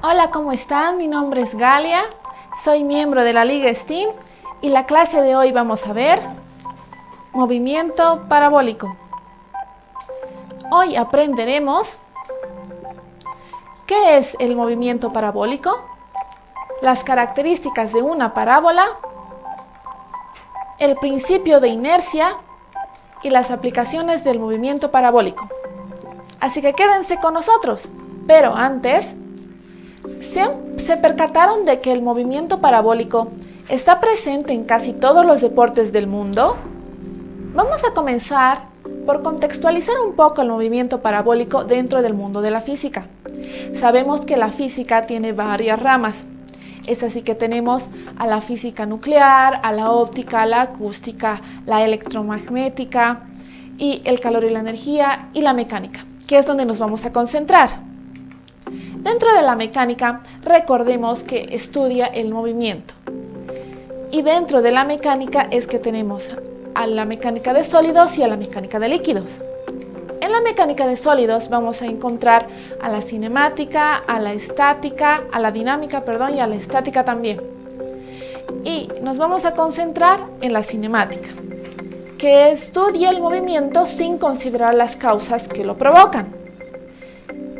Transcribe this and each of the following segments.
Hola, ¿cómo están? Mi nombre es Galia, soy miembro de la Liga STEAM y la clase de hoy vamos a ver movimiento parabólico. Hoy aprenderemos qué es el movimiento parabólico, las características de una parábola, el principio de inercia y las aplicaciones del movimiento parabólico. Así que quédense con nosotros, pero antes, ¿se percataron de que el movimiento parabólico está presente en casi todos los deportes del mundo? Vamos a comenzar por contextualizar un poco el movimiento parabólico dentro del mundo de la física. Sabemos que la física tiene varias ramas. Es así que tenemos a la física nuclear, a la óptica, la acústica, la electromagnética y el calor y la energía y la mecánica, que es donde nos vamos a concentrar. Dentro de la mecánica, recordemos que estudia el movimiento. Y dentro de la mecánica es que tenemos a la mecánica de sólidos y a la mecánica de líquidos. En la mecánica de sólidos vamos a encontrar a la cinemática, a la estática, a la dinámica, y a la estática también. Y nos vamos a concentrar en la cinemática, que estudia el movimiento sin considerar las causas que lo provocan.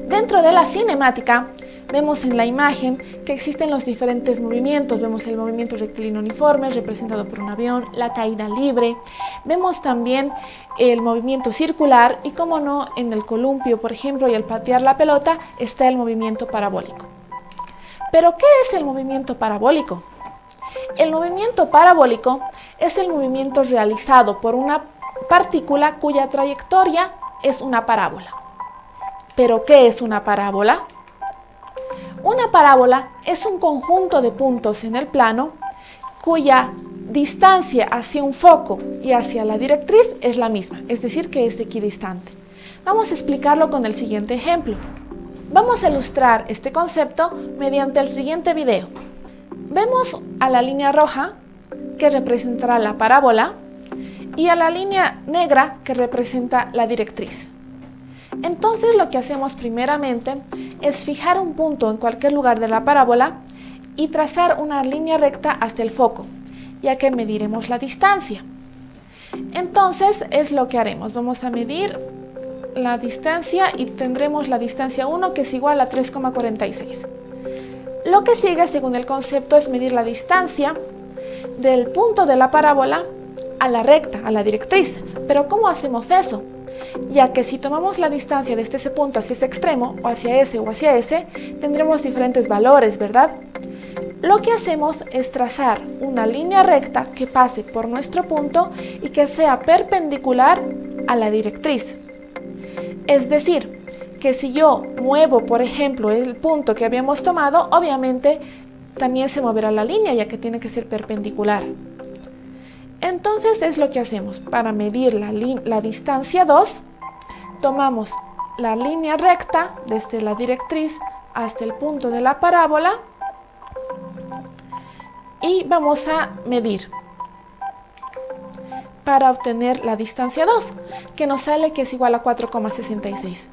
Dentro de la cinemática, vemos en la imagen que existen los diferentes movimientos. Vemos el movimiento rectilíneo uniforme representado por un avión, la caída libre. Vemos también el movimiento circular y, como no, en el columpio, por ejemplo, y al patear la pelota está el movimiento parabólico. ¿Pero qué es el movimiento parabólico? El movimiento parabólico es el movimiento realizado por una partícula cuya trayectoria es una parábola. ¿Pero qué es una parábola? Una parábola es un conjunto de puntos en el plano cuya distancia hacia un foco y hacia la directriz es la misma, es decir, que es equidistante. Vamos a explicarlo con el siguiente ejemplo. Vamos a ilustrar este concepto mediante el siguiente video. Vemos a la línea roja, que representará la parábola, y a la línea negra, que representa la directriz. Entonces lo que hacemos primeramente es fijar un punto en cualquier lugar de la parábola y trazar una línea recta hasta el foco, ya que mediremos la distancia. Entonces es lo que haremos. Vamos a medir la distancia y tendremos la distancia 1, que es igual a 3,46. Lo que sigue, según el concepto, es medir la distancia del punto de la parábola a la recta, a la directriz. Pero ¿cómo hacemos eso? Ya que si tomamos la distancia desde ese punto hacia ese extremo, o hacia ese, tendremos diferentes valores, ¿verdad? Lo que hacemos es trazar una línea recta que pase por nuestro punto y que sea perpendicular a la directriz. Es decir, que si yo muevo, por ejemplo, el punto que habíamos tomado, obviamente también se moverá la línea, ya que tiene que ser perpendicular. Entonces es lo que hacemos. Para medir la distancia 2, tomamos la línea recta desde la directriz hasta el punto de la parábola y vamos a medir para obtener la distancia 2, que nos sale que es igual a 4,66.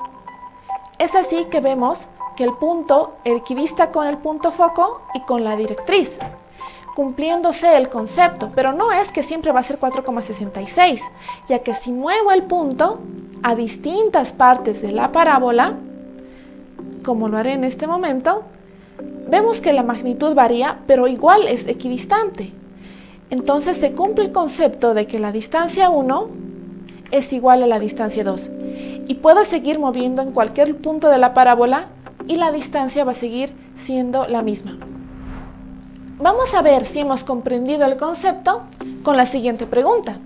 Es así que vemos que el punto equidista con el punto foco y con la directriz, cumpliéndose el concepto, pero no es que siempre va a ser 4,66, ya que si muevo el punto a distintas partes de la parábola, como lo haré en este momento, vemos que la magnitud varía, pero igual es equidistante. Entonces se cumple el concepto de que la distancia 1 es igual a la distancia 2, y puedo seguir moviendo en cualquier punto de la parábola y la distancia va a seguir siendo la misma. Vamos a ver si hemos comprendido el concepto con la siguiente pregunta.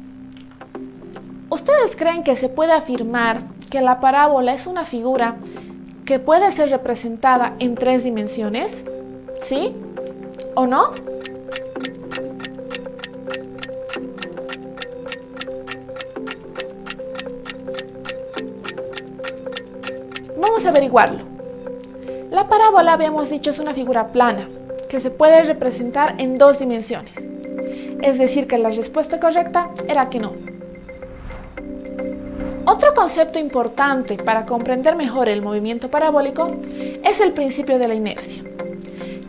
¿Ustedes creen que se puede afirmar que la parábola es una figura que puede ser representada en 3 dimensiones? ¿Sí o no? Vamos a averiguarlo. La parábola, habíamos dicho, es una figura plana que se puede representar en 2 dimensiones. Es decir, que la respuesta correcta era que no. Otro concepto importante para comprender mejor el movimiento parabólico es el principio de la inercia.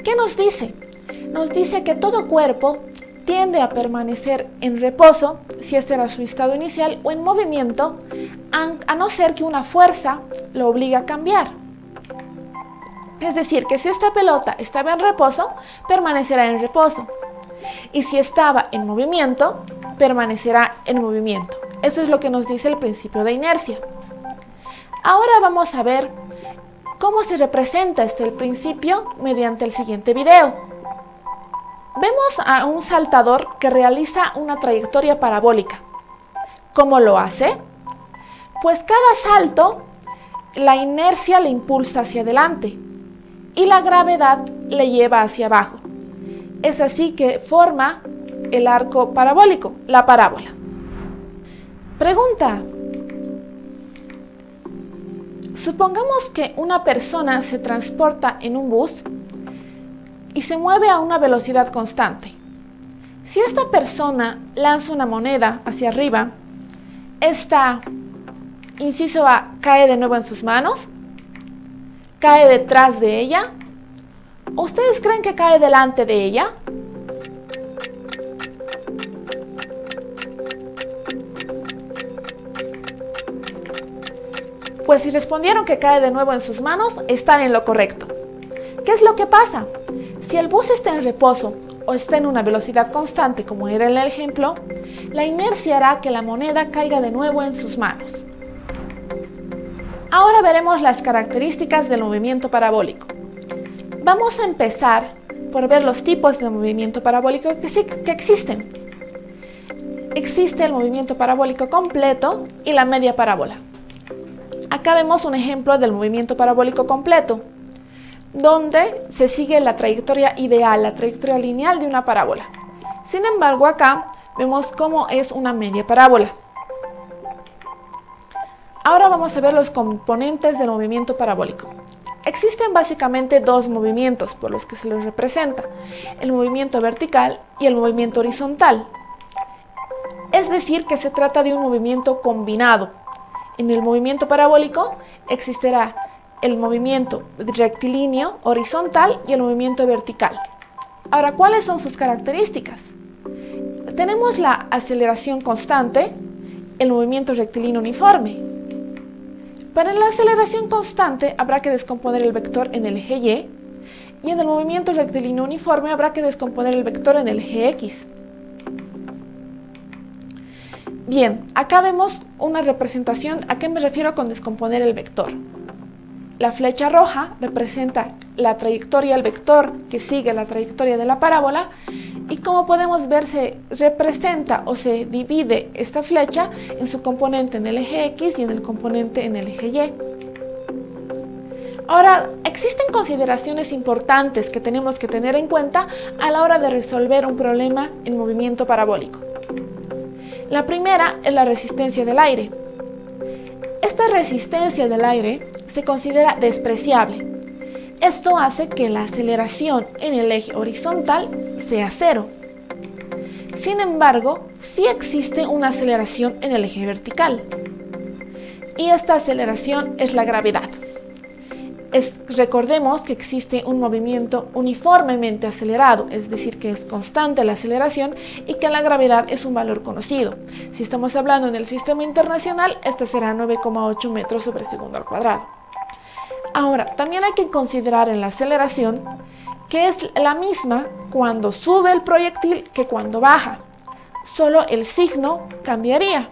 ¿Qué nos dice? Nos dice que todo cuerpo tiende a permanecer en reposo, si este era su estado inicial, o en movimiento, a no ser que una fuerza lo obligue a cambiar. Es decir, que si esta pelota estaba en reposo, permanecerá en reposo. Y si estaba en movimiento, permanecerá en movimiento. Eso es lo que nos dice el principio de inercia. Ahora vamos a ver cómo se representa el principio mediante el siguiente video. Vemos a un saltador que realiza una trayectoria parabólica. ¿Cómo lo hace? Pues cada salto, la inercia le impulsa hacia adelante y la gravedad le lleva hacia abajo. Es así que forma el arco parabólico, la parábola. Pregunta. Supongamos que una persona se transporta en un bus y se mueve a una velocidad constante. Si esta persona lanza una moneda hacia arriba, esta, inciso A, cae de nuevo en sus manos, cae detrás de ella. ¿Ustedes creen que cae delante de ella? Pues si respondieron que cae de nuevo en sus manos, están en lo correcto. ¿Qué es lo que pasa? Si el bus está en reposo o está en una velocidad constante, como era en el ejemplo, la inercia hará que la moneda caiga de nuevo en sus manos. Ahora veremos las características del movimiento parabólico. Vamos a empezar por ver los tipos de movimiento parabólico que existen. Existe el movimiento parabólico completo y la media parábola. Acá vemos un ejemplo del movimiento parabólico completo, donde se sigue la trayectoria ideal, la trayectoria lineal de una parábola. Sin embargo, acá vemos cómo es una media parábola. Ahora vamos a ver los componentes del movimiento parabólico. Existen básicamente dos movimientos por los que se los representa, el movimiento vertical y el movimiento horizontal. Es decir, que se trata de un movimiento combinado. En el movimiento parabólico existirá el movimiento rectilíneo horizontal y el movimiento vertical. Ahora, ¿cuáles son sus características? Tenemos la aceleración constante, el movimiento rectilíneo uniforme. Para la aceleración constante habrá que descomponer el vector en el eje Y, y en el movimiento rectilíneo uniforme habrá que descomponer el vector en el eje X. Bien, acá vemos una representación. ¿A qué me refiero con descomponer el vector? La flecha roja representa la trayectoria, el vector que sigue la trayectoria de la parábola, y como podemos ver se representa o se divide esta flecha en su componente en el eje X y en el componente en el eje Y. Ahora, existen consideraciones importantes que tenemos que tener en cuenta a la hora de resolver un problema en movimiento parabólico. La primera es la resistencia del aire. Esta resistencia del aire se considera despreciable. Esto hace que la aceleración en el eje horizontal sea cero. Sin embargo, sí existe una aceleración en el eje vertical. Y esta aceleración es la gravedad. Recordemos que existe un movimiento uniformemente acelerado, es decir, que es constante la aceleración y que la gravedad es un valor conocido. Si estamos hablando en el sistema internacional, esta será 9,8 metros sobre segundo al cuadrado. Ahora, también hay que considerar en la aceleración que es la misma cuando sube el proyectil que cuando baja. Solo el signo cambiaría.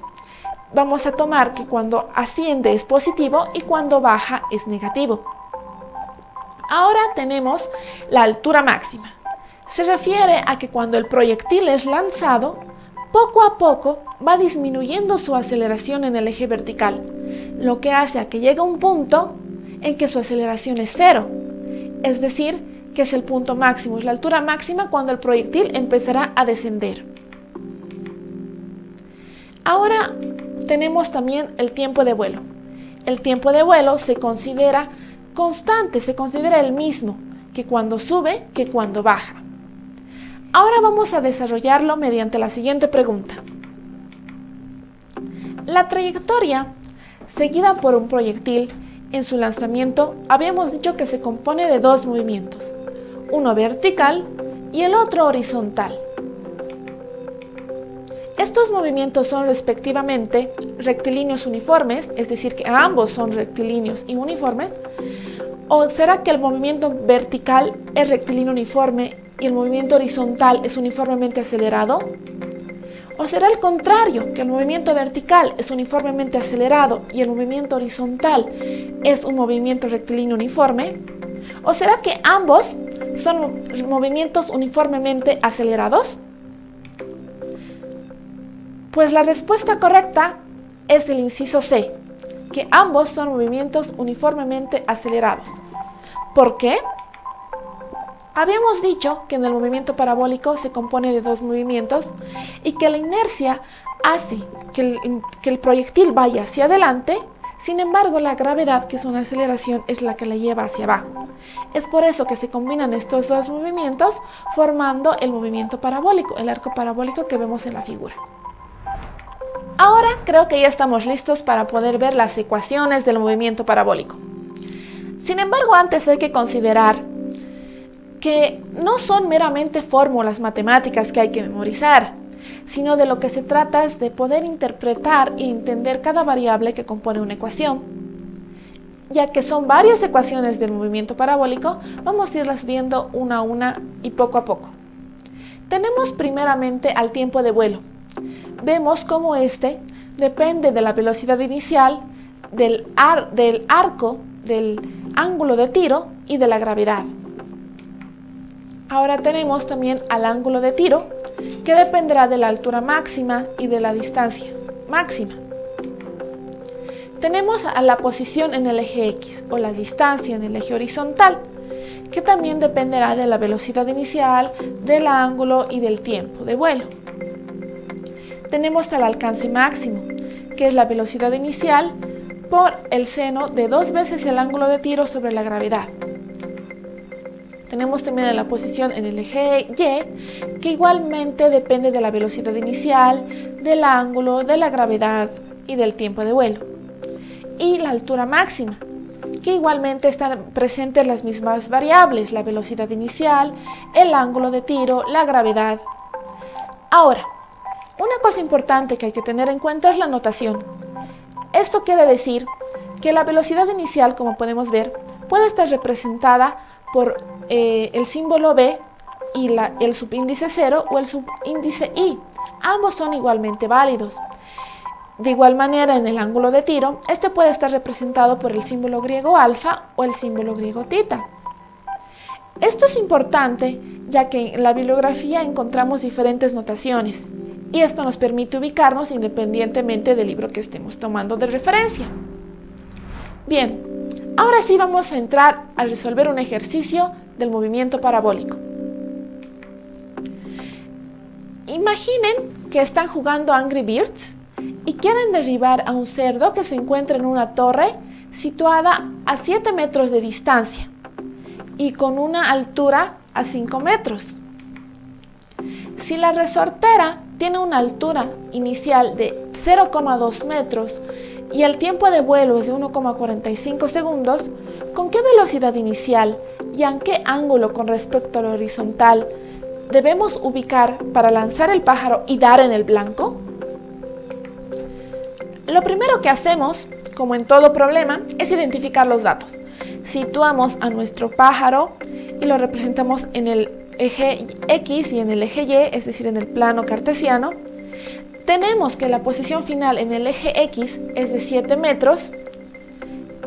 Vamos a tomar que cuando asciende es positivo y cuando baja es negativo. Ahora tenemos la altura máxima. Se refiere a que cuando el proyectil es lanzado, poco a poco va disminuyendo su aceleración en el eje vertical, lo que hace a que llegue a un punto en que su aceleración es cero. Es decir, que es el punto máximo, es la altura máxima cuando el proyectil empezará a descender. Ahora tenemos también el tiempo de vuelo. El tiempo de vuelo se considera constante, se considera el mismo que cuando sube que cuando baja. Ahora vamos a desarrollarlo mediante la siguiente pregunta. La trayectoria seguida por un proyectil. En su lanzamiento habíamos dicho que se compone de dos movimientos, uno vertical y el otro horizontal. Estos movimientos son respectivamente rectilíneos uniformes, es decir, que ambos son rectilíneos y uniformes. ¿O será que el movimiento vertical es rectilíneo uniforme y el movimiento horizontal es uniformemente acelerado? ¿O será el contrario, que el movimiento vertical es uniformemente acelerado y el movimiento horizontal es un movimiento rectilíneo uniforme? ¿O será que ambos son movimientos uniformemente acelerados? Pues la respuesta correcta es el inciso C, que ambos son movimientos uniformemente acelerados. ¿Por qué? Habíamos dicho que en el movimiento parabólico se compone de dos movimientos y que la inercia hace que el proyectil vaya hacia adelante. Sin embargo, la gravedad, que es una aceleración, es la que la lleva hacia abajo. Es por eso que se combinan estos dos movimientos formando el movimiento parabólico, el arco parabólico que vemos en la figura. Ahora creo que ya estamos listos para poder ver las ecuaciones del movimiento parabólico. Sin embargo, antes hay que considerar que no son meramente fórmulas matemáticas que hay que memorizar, sino de lo que se trata es de poder interpretar e entender cada variable que compone una ecuación. Ya que son varias ecuaciones del movimiento parabólico, vamos a irlas viendo una a una y poco a poco. Tenemos primeramente al tiempo de vuelo. Vemos cómo este depende de la velocidad inicial, del arco, del ángulo de tiro y de la gravedad. Ahora tenemos también al ángulo de tiro, que dependerá de la altura máxima y de la distancia máxima. Tenemos a la posición en el eje X o la distancia en el eje horizontal, que también dependerá de la velocidad inicial, del ángulo y del tiempo de vuelo. Tenemos al alcance máximo, que es la velocidad inicial por el seno de 2 veces el ángulo de tiro sobre la gravedad. Tenemos también a la posición en el eje Y, que igualmente depende de la velocidad inicial, del ángulo, de la gravedad y del tiempo de vuelo. Y la altura máxima, que igualmente están presentes las mismas variables, la velocidad inicial, el ángulo de tiro, la gravedad. Ahora, una cosa importante que hay que tener en cuenta es la notación. Esto quiere decir que la velocidad inicial, como podemos ver, puede estar representada por el símbolo B y el subíndice 0 o el subíndice I. Ambos son igualmente válidos. De igual manera, en el ángulo de tiro, este puede estar representado por el símbolo griego alfa o el símbolo griego tita. Esto es importante ya que en la bibliografía encontramos diferentes notaciones y esto nos permite ubicarnos independientemente del libro que estemos tomando de referencia. Bien, ahora sí vamos a entrar a resolver un ejercicio del movimiento parabólico. Imaginen que están jugando Angry Birds y quieren derribar a un cerdo que se encuentra en una torre situada a 7 metros de distancia y con una altura a 5 metros. Si la resortera tiene una altura inicial de 0,2 metros y el tiempo de vuelo es de 1,45 segundos, ¿con qué velocidad inicial y en qué ángulo con respecto al horizontal debemos ubicar para lanzar el pájaro y dar en el blanco? Lo primero que hacemos, como en todo problema, es identificar los datos. Situamos a nuestro pájaro y lo representamos en el eje X y en el eje Y, es decir, en el plano cartesiano. Tenemos que la posición final en el eje X es de 7 metros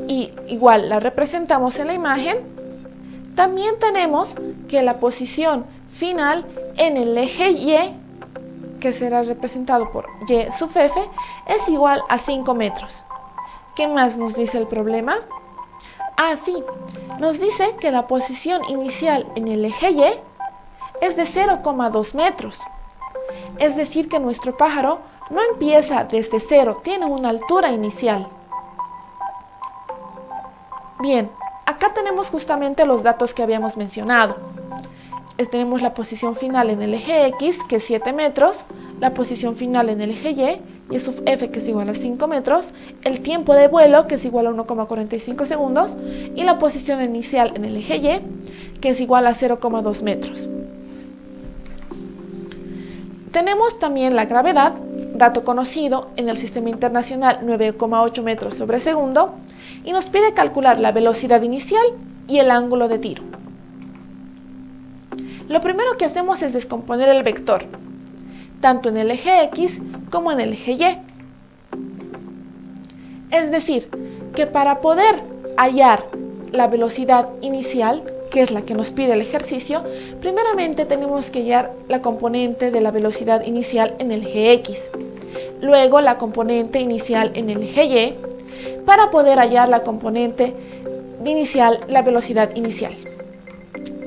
y igual la representamos en la imagen. También tenemos que la posición final en el eje Y, que será representado por Y sub F, es igual a 5 metros. ¿Qué más nos dice el problema? Sí, nos dice que la posición inicial en el eje Y es de 0,2 metros. Es decir, que nuestro pájaro no empieza desde cero, tiene una altura inicial. Bien, acá tenemos justamente los datos que habíamos mencionado. Tenemos la posición final en el eje X, que es 7 metros, la posición final en el eje Y, y sub f, que es igual a 5 metros, el tiempo de vuelo, que es igual a 1,45 segundos, y la posición inicial en el eje Y, que es igual a 0,2 metros. Tenemos también la gravedad, dato conocido en el sistema internacional 9,8 metros sobre segundo, y nos pide calcular la velocidad inicial y el ángulo de tiro. Lo primero que hacemos es descomponer el vector, tanto en el eje X como en el eje Y. Es decir, que para poder hallar la velocidad inicial, que es la que nos pide el ejercicio, primeramente tenemos que hallar la componente de la velocidad inicial en el eje X, luego la componente inicial en el eje Y, para poder hallar la componente inicial, la velocidad inicial.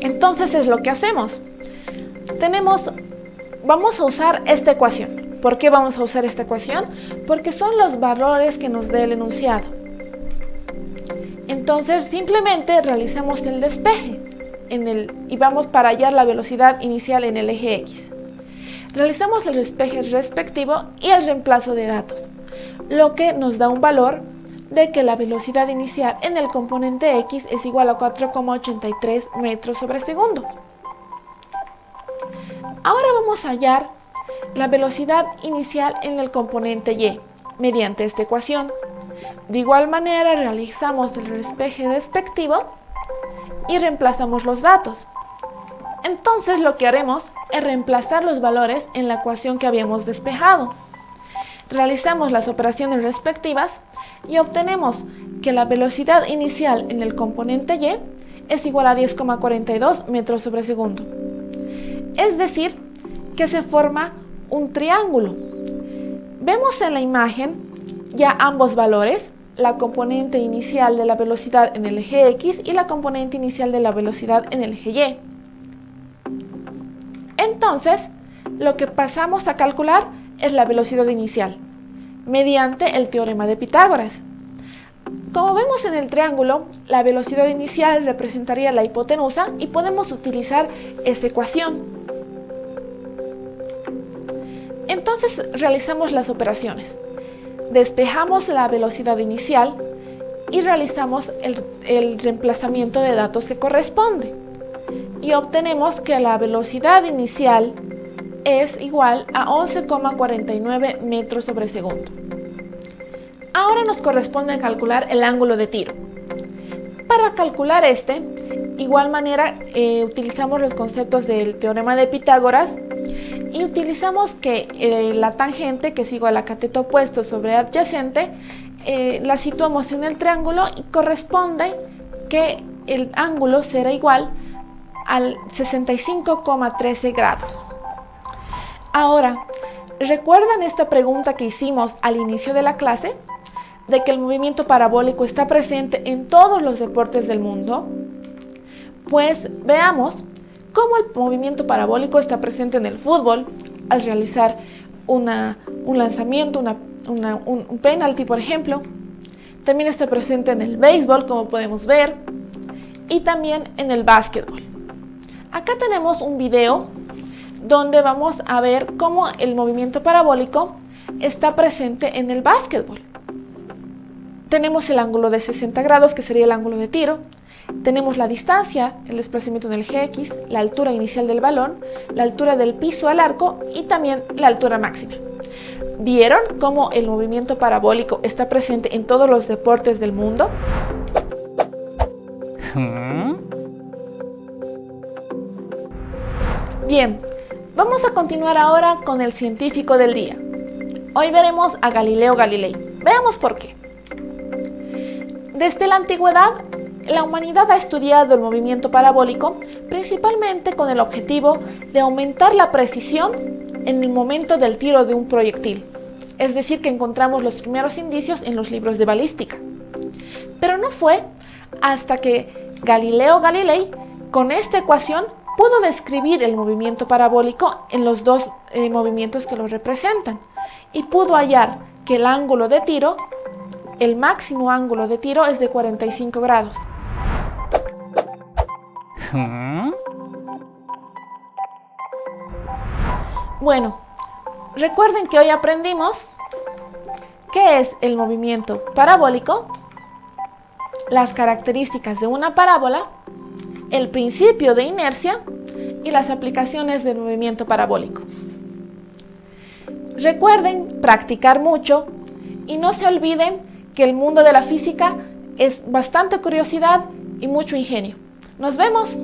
Entonces es lo que hacemos. Vamos a usar esta ecuación. ¿Por qué vamos a usar esta ecuación? Porque son los valores que nos dé el enunciado. Entonces simplemente realizamos el despeje y vamos para hallar la velocidad inicial en el eje X. Realizamos el despeje respectivo y el reemplazo de datos, lo que nos da un valor de que la velocidad inicial en el componente X es igual a 4,83 metros sobre segundo. Ahora vamos a hallar la velocidad inicial en el componente Y mediante esta ecuación. De igual manera realizamos el despeje respectivo y reemplazamos los datos. Entonces lo que haremos es reemplazar los valores en la ecuación que habíamos despejado. Realizamos las operaciones respectivas y obtenemos que la velocidad inicial en el componente Y es igual a 10,42 metros sobre segundo. Es decir, que se forma un triángulo. Vemos en la imagen ya ambos valores, la componente inicial de la velocidad en el eje X y la componente inicial de la velocidad en el eje Y. Entonces, lo que pasamos a calcular es la velocidad inicial, mediante el teorema de Pitágoras. Como vemos en el triángulo, la velocidad inicial representaría la hipotenusa y podemos utilizar esa ecuación. Entonces realizamos las operaciones. Despejamos la velocidad inicial y realizamos el reemplazamiento de datos que corresponde. Y obtenemos que la velocidad inicial es igual a 11,49 metros sobre segundo. Ahora nos corresponde calcular el ángulo de tiro. Para calcular igual manera utilizamos los conceptos del teorema de Pitágoras y utilizamos que la tangente, que es igual a cateto opuesto sobre adyacente, la situamos en el triángulo y corresponde que el ángulo será igual al 65,13 grados. Ahora, ¿recuerdan esta pregunta que hicimos al inicio de la clase? De que el movimiento parabólico está presente en todos los deportes del mundo. Pues veamos cómo el movimiento parabólico está presente en el fútbol al realizar un lanzamiento, un penalti, por ejemplo. También está presente en el béisbol, como podemos ver, y también en el básquetbol. Acá tenemos un video donde vamos a ver cómo el movimiento parabólico está presente en el básquetbol. Tenemos el ángulo de 60 grados, que sería el ángulo de tiro. Tenemos la distancia, el desplazamiento en el eje X, la altura inicial del balón, la altura del piso al arco y también la altura máxima. ¿Vieron cómo el movimiento parabólico está presente en todos los deportes del mundo? Bien, vamos a continuar ahora con el científico del día. Hoy veremos a Galileo Galilei. Veamos por qué. Desde la antigüedad, la humanidad ha estudiado el movimiento parabólico principalmente con el objetivo de aumentar la precisión en el momento del tiro de un proyectil. Es decir, que encontramos los primeros indicios en los libros de balística. Pero no fue hasta que Galileo Galilei, con esta ecuación, pudo describir el movimiento parabólico en los dos movimientos que lo representan y pudo hallar que el ángulo de tiro, el máximo ángulo de tiro, es de 45 grados. Bueno, recuerden que hoy aprendimos qué es el movimiento parabólico, las características de una parábola, el principio de inercia y las aplicaciones del movimiento parabólico. Recuerden practicar mucho y no se olviden que el mundo de la física es bastante curiosidad y mucho ingenio. Nos vemos.